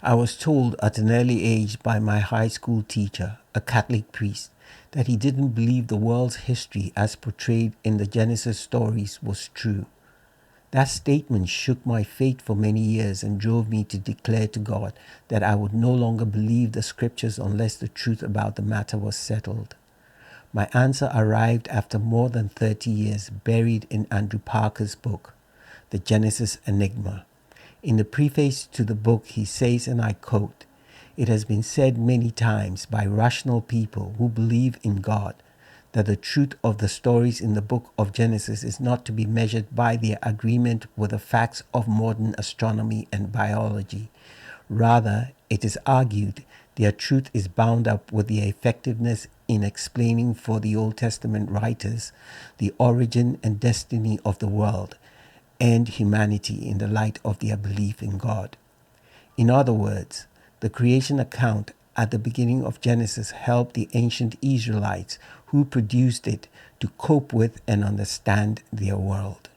I was told at an early age by my high school teacher, a Catholic priest, that he didn't believe the world's history as portrayed in the Genesis stories was true. That statement shook my faith for many years and drove me to declare to God that I would no longer believe the scriptures unless the truth about the matter was settled. My answer arrived after more than 30 years, buried in Andrew Parker's book, The Genesis Enigma. In the preface to the book, he says, and I quote, "It has been said many times by rational people who believe in God that the truth of the stories in the book of Genesis is not to be measured by their agreement with the facts of modern astronomy and biology. Rather, it is argued their truth is bound up with their effectiveness in explaining for the Old Testament writers the origin and destiny of the world and humanity in the light of their belief in God." In other words, the creation account at the beginning of Genesis helped the ancient Israelites who produced it to cope with and understand their world.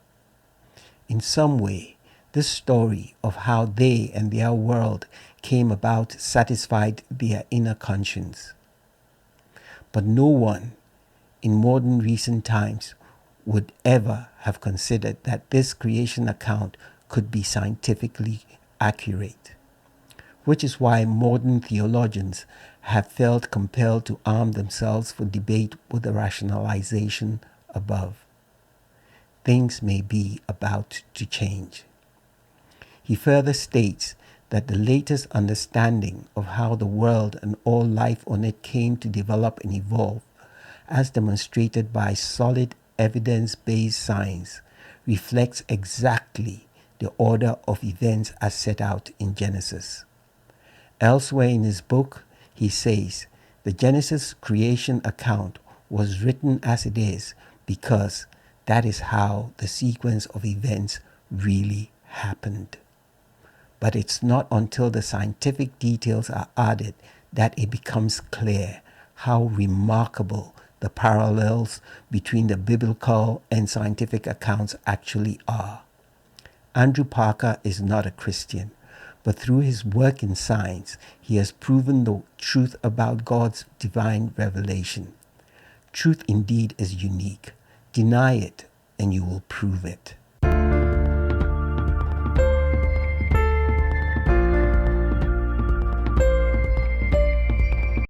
In some way, this story of how they and their world came about satisfied their inner conscience. But no one in modern recent times would ever have considered that this creation account could be scientifically accurate, which is why modern theologians have felt compelled to arm themselves for debate with the rationalization above. Things may be about to change. He further states that the latest understanding of how the world and all life on it came to develop and evolve, as demonstrated by solid evidence-based science, reflects exactly the order of events as set out in Genesis. Elsewhere in his book, he says, the Genesis creation account was written as it is because that is how the sequence of events really happened. But it's not until the scientific details are added that it becomes clear how remarkable the parallels between the biblical and scientific accounts actually are. Andrew Parker is not a Christian, but through his work in science, he has proven the truth about God's divine revelation. Truth indeed is unique. Deny it, and you will prove it.